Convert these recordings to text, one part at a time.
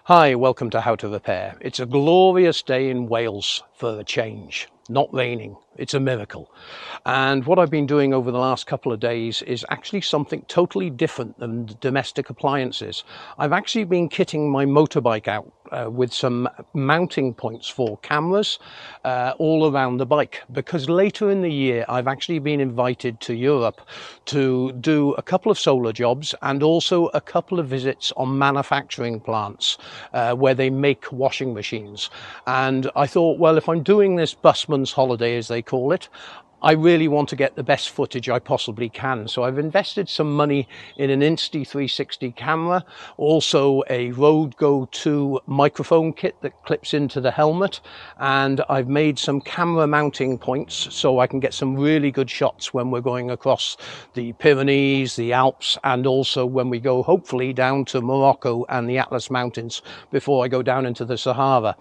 Hi, welcome to How to Repair. It's a glorious day in Wales for a change. Not raining. It's a miracle. And what I've been doing over the last couple of days is actually something totally different than domestic appliances. I've actually been kitting my motorbike out with some mounting points for cameras all around the bike, because later in the year I've actually been invited to Europe to do a couple of solar jobs and also a couple of visits on manufacturing plants where they make washing machines. And I thought, well, if I'm doing this busman's holiday, as they call it, I really want to get the best footage I possibly can. So I've invested some money in an Insta360 camera, also a Rode Go 2 microphone kit that clips into the helmet, and I've made some camera mounting points so I can get some really good shots when we're going across the Pyrenees, the Alps, and also when we go hopefully down to Morocco and the Atlas Mountains before I go down into the Sahara.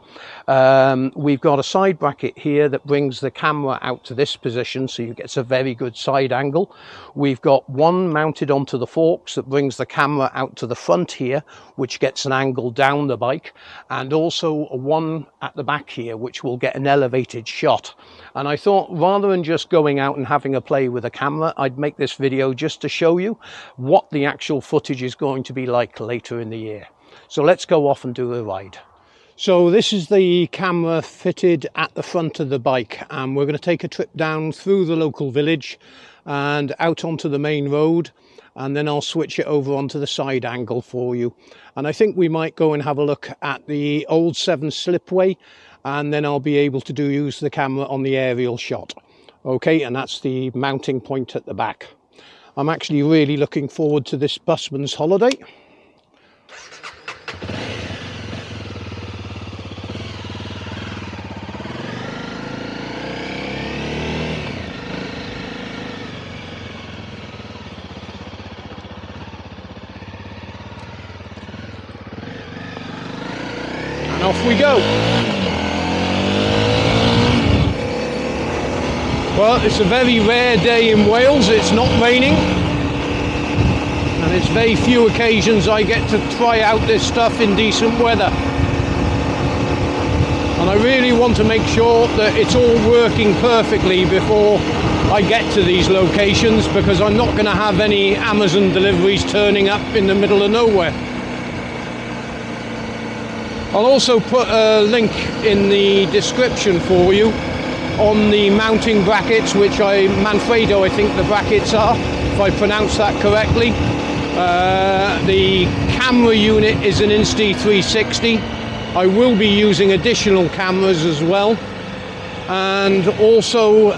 We've got a side bracket here that brings the camera out to this position, so you get a very good side angle. We've got one mounted onto the forks that brings the camera out to the front here, which gets an angle down the bike, and also one at the back here which will get an elevated shot. And I thought, rather than just going out and having a play with a camera, I'd make this video just to show you what the actual footage is going to be like later in the year. So let's go off and do a ride. So this is the camera fitted at the front of the bike, and we're going to take a trip down through the local village and out onto the main road, and then I'll switch it over onto the side angle for you. And I think we might go and have a look at the old 7 slipway, and then I'll be able to use the camera on the aerial shot. Okay, and that's the mounting point at the back. I'm actually really looking forward to this busman's holiday. Off we go. Well, it's a very rare day in Wales. It's not raining, and it's very few occasions I get to try out this stuff in decent weather. And I really want to make sure that it's all working perfectly before I get to these locations, because I'm not going to have any Amazon deliveries turning up in the middle of nowhere. I'll also put a link in the description for you on the mounting brackets, which Manfredo, I think the brackets are, if I pronounce that correctly. The camera unit is an Insta360. I will be using additional cameras as well, and also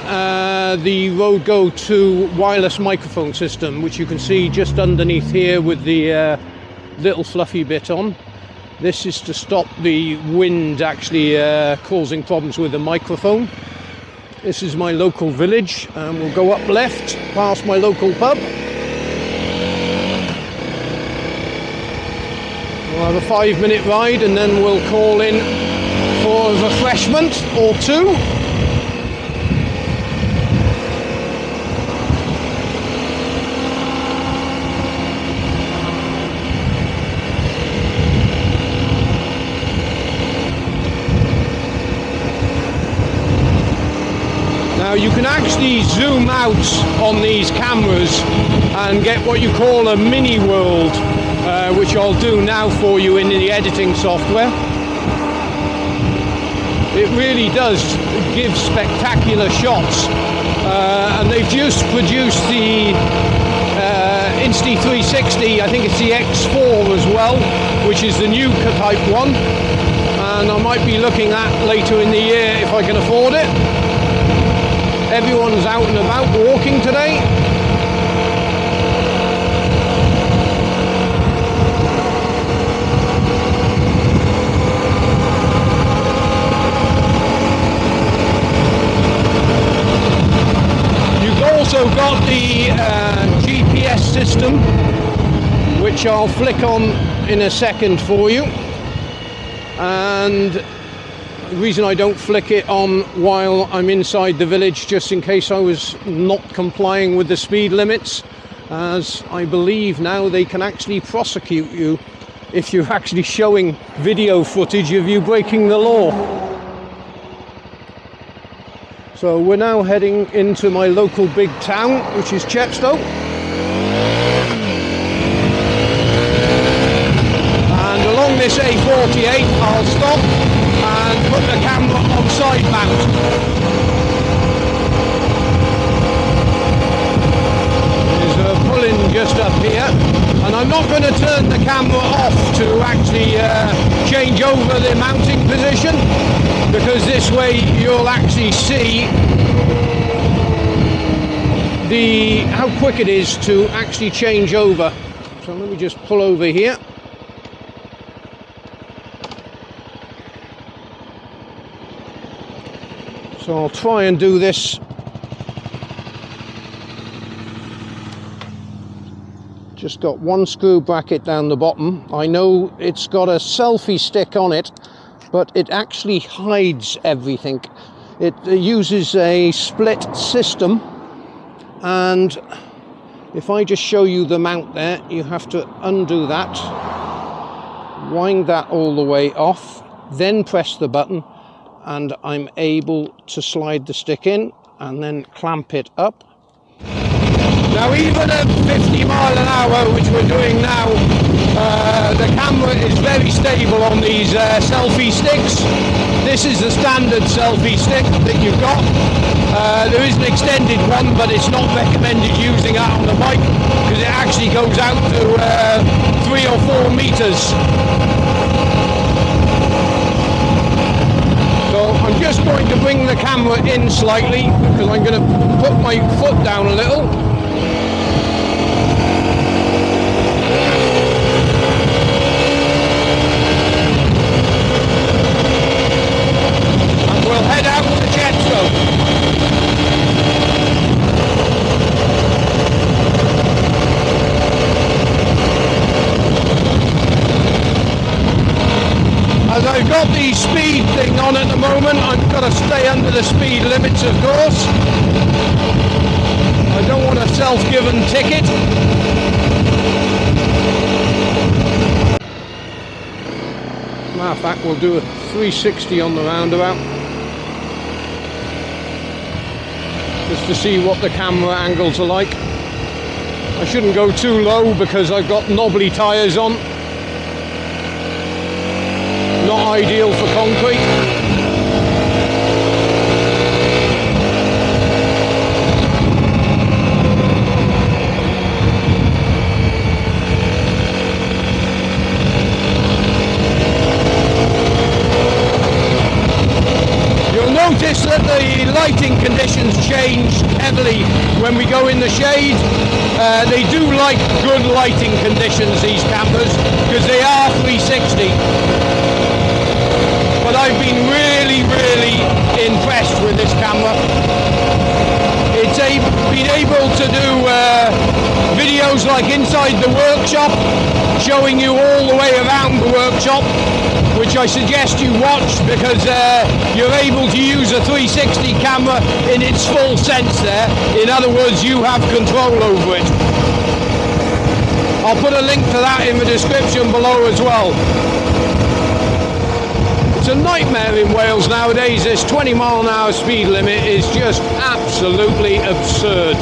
the Rode Go 2 wireless microphone system, which you can see just underneath here with the little fluffy bit on. This is to stop the wind actually causing problems with the microphone. This is my local village, and we'll go up left past my local pub. We'll have a 5-minute ride, and then we'll call in for a refreshment or two. Now you can actually zoom out on these cameras and get what you call a mini world, which I'll do now for you in the editing software. It really does give spectacular shots, and they've just produced the Insta360, I think it's the X4 as well, which is the new type one, and I might be looking at later in the year if I can afford it. Everyone's out and about walking today. You've also got the GPS system, which I'll flick on in a second for you. And the reason I don't flick it on while I'm inside the village, just in case I was not complying with the speed limits, as I believe now they can actually prosecute you if you're actually showing video footage of you breaking the law. So we're now heading into my local big town, which is Chepstow. And along this A48 I'll stop and put the camera on side mount. Just up here, and I'm not going to turn the camera off to actually change over the mounting position, because this way you'll actually see how quick it is to actually change over. So let me just pull over here. So I'll try and do this just got one screw bracket down the bottom. I know it's got a selfie stick on it, but it actually hides everything. It uses a split system, and if I just show you the mount there, you have to undo that, wind that all the way off, then press the button, and I'm able to slide the stick in and then clamp it up. Now, even at 50 mile an hour, which we're doing now, the camera is very stable on these selfie sticks. This is the standard selfie stick that you've got. There is an extended one, but it's not recommended using that on the bike, because it actually goes out to 3 or 4 meters. So I'm just going to bring the camera in slightly, because I'm going to put my foot down a little. Head out to Chepstow. As I've got the speed thing on at the moment, I've got to stay under the speed limits, of course. I don't want a self-given ticket. Matter of fact, we'll do a 360 on the roundabout, just to see what the camera angles are like. I shouldn't go too low because I've got knobbly tyres on. Not ideal for concrete. Notice that the lighting conditions change heavily when we go in the shade. They do like good lighting conditions, these cameras, because they are 360. But I've been really impressed with this camera. It's been able to do videos like inside the workshop, showing you all the way around the workshop, which I suggest you watch, because you're able to use a 360 camera in its full sense there. In other words, you have control over it. I'll put a link to that in the description below as well. It's a nightmare in Wales nowadays. This 20 mile an hour speed limit is just absolutely absurd.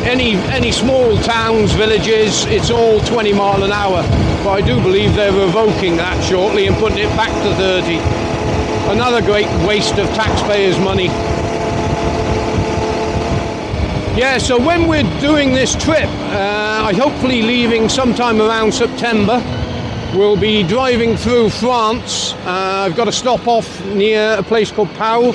Any small towns, villages, it's all 20 mile an hour. But I do believe they're revoking that shortly and putting it back to 30. Another great waste of taxpayers' money. Yeah, so when we're doing this trip, I'm hopefully leaving sometime around September. We'll be driving through France. I've got to stop off near a place called Pau,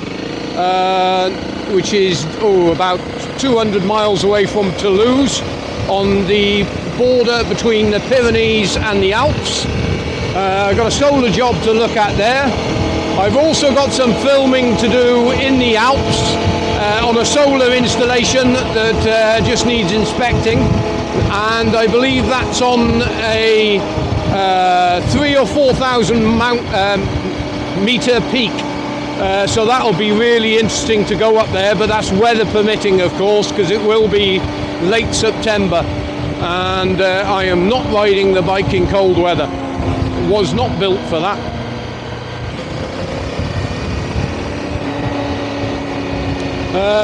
which is about 200 miles away from Toulouse, on the border between the Pyrenees and the Alps. I've got a solar job to look at there. I've also got some filming to do in the Alps on a solar installation that just needs inspecting, and I believe that's on a 3,000 or 4,000 meter peak. So that'll be really interesting to go up there, but that's weather permitting, of course, because it will be late September. and I am not riding the bike in cold weather. It was not built for that.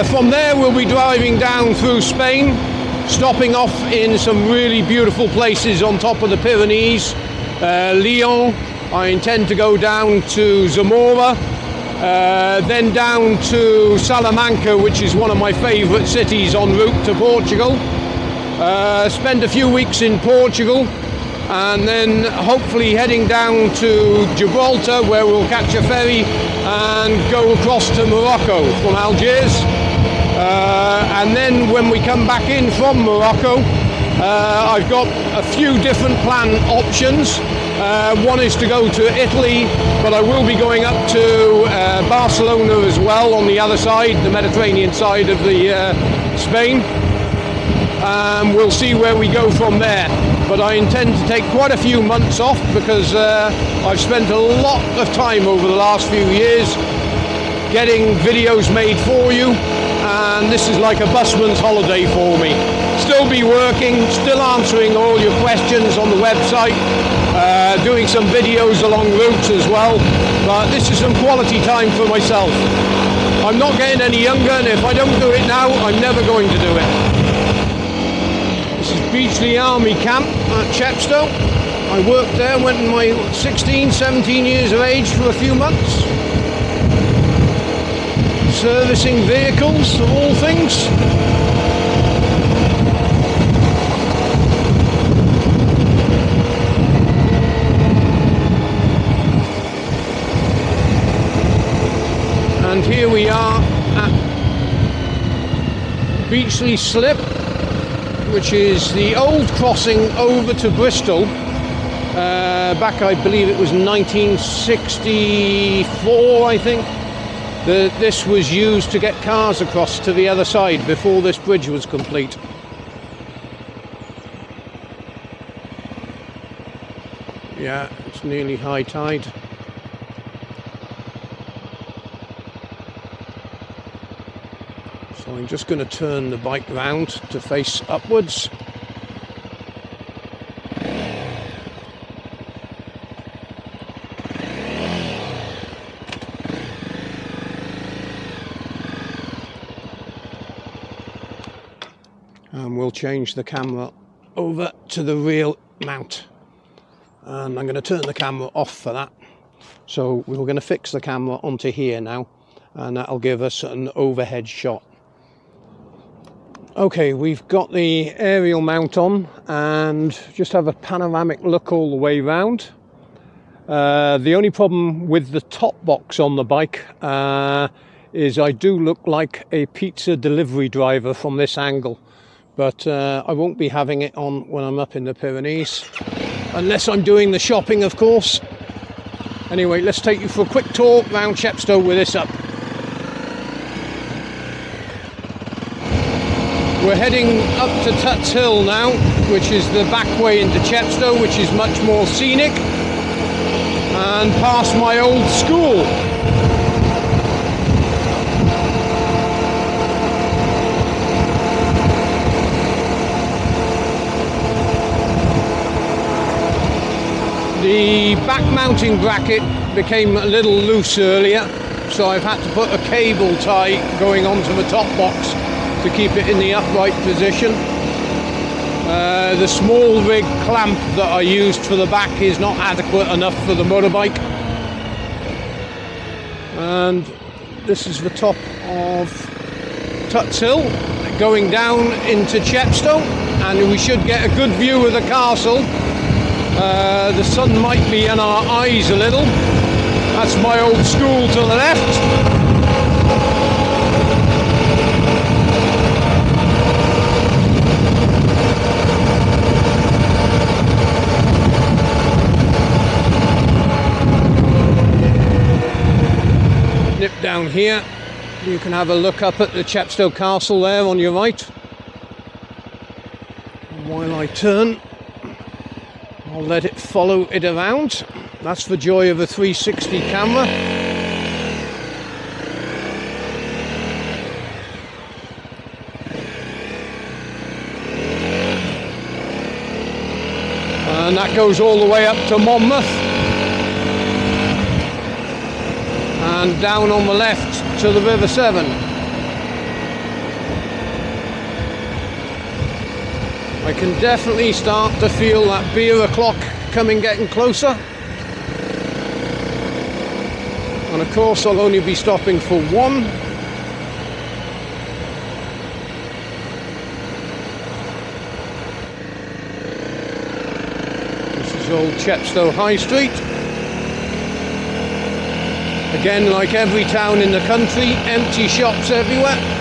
From there we'll be driving down through Spain, stopping off in some really beautiful places on top of the Pyrenees. Lyon, I intend to go down to Zamora, then down to Salamanca, which is one of my favourite cities en route to Portugal. Spend a few weeks in Portugal, and then hopefully heading down to Gibraltar, where we'll catch a ferry and go across to Morocco from Algiers. And then when we come back in from Morocco, I've got a few different plan options. One is to go to Italy, but I will be going up to Barcelona as well, on the other side, the Mediterranean side of the Spain. We'll see where we go from there, but I intend to take quite a few months off, because I've spent a lot of time over the last few years getting videos made for you, and this is like a busman's holiday for me. Still be working, still answering all your questions on the website, doing some videos along routes as well, but this is some quality time for myself. I'm not getting any younger, and if I don't do it now, I'm never going to do it. This is Beachley Army Camp at Chepstow. I worked there when my 16, 17 years of age for a few months. Servicing vehicles, of all things. And here we are at Beachley Slip, which is the old crossing over to Bristol. Back, I believe it was 1964, I think. This was used to get cars across to the other side before this bridge was complete. Yeah, it's nearly high tide. So I'm just going to turn the bike round to face upwards. And we'll change the camera over to the real mount. And I'm going to turn the camera off for that. So we're going to fix the camera onto here now, and that'll give us an overhead shot. Okay, we've got the aerial mount on and just have a panoramic look all the way round. The only problem with the top box on the bike is I do look like a pizza delivery driver from this angle, but I won't be having it on when I'm up in the Pyrenees, unless I'm doing the shopping, of course. Anyway, let's take you for a quick tour round Chepstow with this up. We're heading up to Tuts Hill now, which is the back way into Chepstow, which is much more scenic, and past my old school. The back mounting bracket became a little loose earlier, so I've had to put a cable tie going onto the top box to keep it in the upright position. The small rig clamp that I used for the back is not adequate enough for the motorbike. And this is the top of Tuts Hill going down into Chepstow, and we should get a good view of the castle. The sun might be in our eyes a little. That's my old school to the left. Nip down here, you can have a look up at the Chepstow Castle there on your right. And while I turn, I'll let it follow it around. That's the joy of a 360 camera. and that goes all the way up to Monmouth, and down on the left to the River Severn. I can definitely start to feel that beer o'clock getting closer. And of course I'll only be stopping for one. This is Old Chepstow High Street. Again, like every town in the country, empty shops everywhere.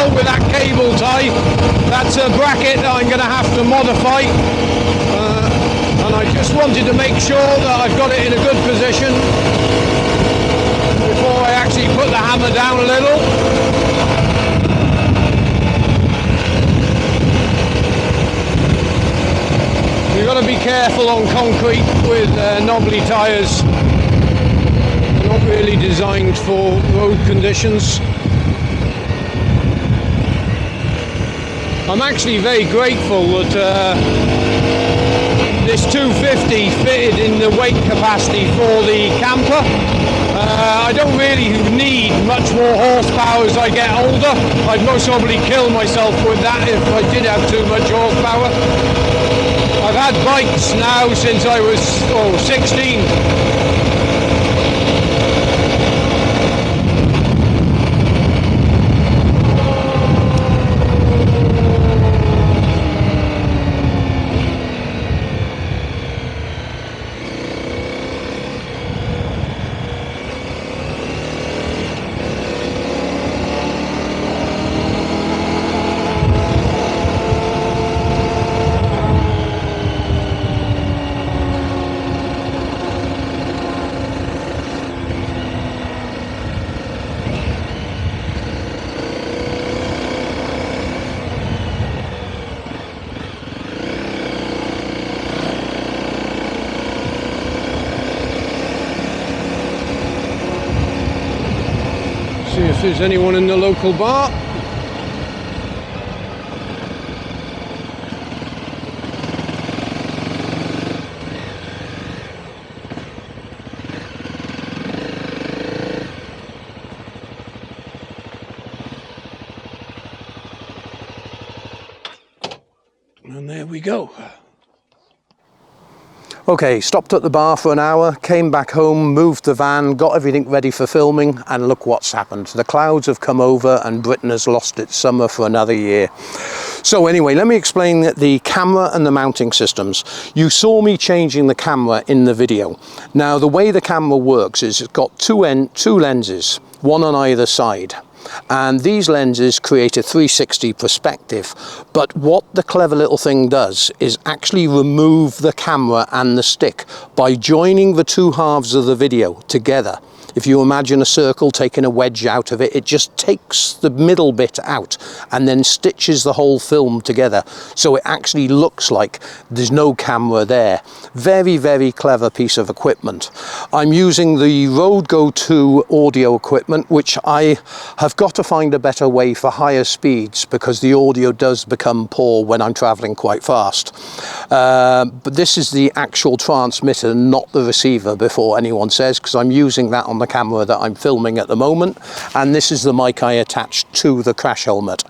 With that cable tie. That's a bracket that I'm going to have to modify, and I just wanted to make sure that I've got it in a good position before I actually put the hammer down a little. You've got to be careful on concrete with knobbly tyres. They're not really designed for road conditions. I'm actually very grateful that this 250 fitted in the weight capacity for the camper. I don't really need much more horsepower as I get older. I'd most probably kill myself with that if I did have too much horsepower. I've had bikes now since I was 16. See if there's anyone in the local bar. And there we go. Okay, stopped at the bar for an hour, came back home, moved the van, got everything ready for filming, and look what's happened. The clouds have come over and Britain has lost its summer for another year. So anyway, let me explain the camera and the mounting systems. You saw me changing the camera in the video. Now, the way the camera works is it's got two lenses, one on either side. And these lenses create a 360 perspective, but what the clever little thing does is actually remove the camera and the stick by joining the two halves of the video together. If you imagine a circle taking a wedge out of it, it just takes the middle bit out and then stitches the whole film together. So it actually looks like there's no camera there. Very, very clever piece of equipment. I'm using the Rode Go 2 audio equipment, which I have got to find a better way for higher speeds because the audio does become poor when I'm traveling quite fast. But this is the actual transmitter, not the receiver, before anyone says, because I'm using that on the camera that I'm filming at the moment, and this is the mic I attached to the crash helmet.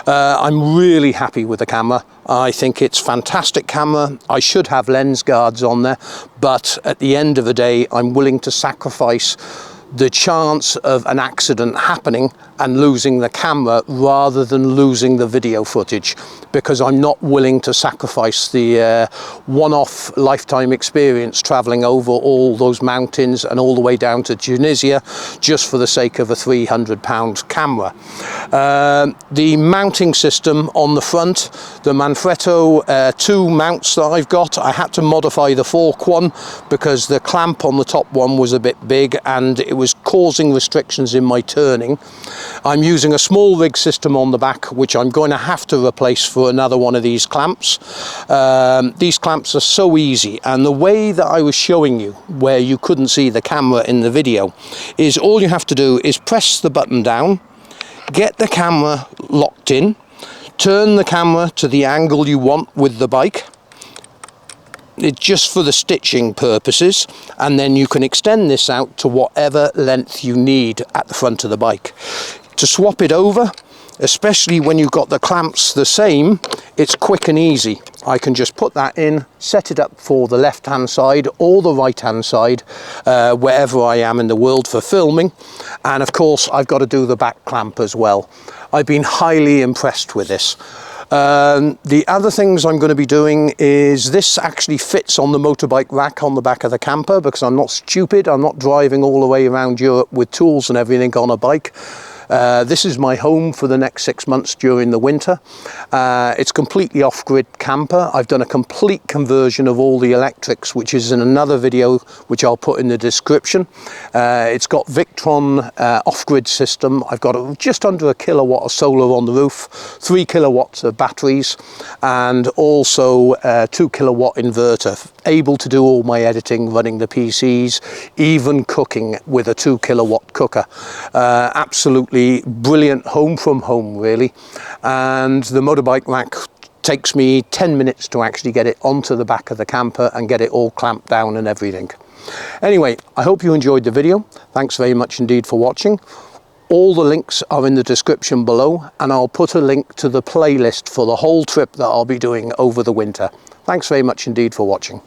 I'm really happy with the camera. I think it's fantastic camera. I should have lens guards on there, but at the end of the day I'm willing to sacrifice the chance of an accident happening and losing the camera rather than losing the video footage, because I'm not willing to sacrifice the one-off lifetime experience traveling over all those mountains and all the way down to Tunisia just for the sake of a £300 camera. The mounting system on the front, the Manfrotto 2 mounts that I've got, I had to modify the fork one because the clamp on the top one was a bit big and it was causing restrictions in my turning. I'm using a small rig system on the back, which I'm going to have to replace for another one of these clamps. These clamps are so easy, and the way that I was showing you where you couldn't see the camera in the video is all you have to do is press the button down, get the camera locked in, turn the camera to the angle you want with the bike. It's just for the stitching purposes, and then you can extend this out to whatever length you need at the front of the bike. To swap it over, especially when you've got the clamps the same, it's quick and easy. I can just put that in, set it up for the left hand side or the right hand side, wherever I am in the world for filming. And of course I've got to do the back clamp as well. I've been highly impressed with this. The other things I'm going to be doing is this actually fits on the motorbike rack on the back of the camper, because I'm not stupid. I'm not driving all the way around Europe with tools and everything on a bike. This is my home for the next 6 months during the winter. It's completely off-grid camper. I've done a complete conversion of all the electrics, which is in another video which I'll put in the description. It's got Victron off-grid system. I've got just under a kilowatt of solar on the roof, 3 kilowatts of batteries, and also a 2 kilowatt inverter, able to do all my editing, running the PCs, even cooking with a 2 kilowatt cooker. Absolutely brilliant home from home, really. And the motorbike rack takes me 10 minutes to actually get it onto the back of the camper and get it all clamped down and everything. Anyway, I hope you enjoyed the video. Thanks very much indeed for watching. All the links are in the description below, and I'll put a link to the playlist for the whole trip that I'll be doing over the winter. Thanks very much indeed for watching.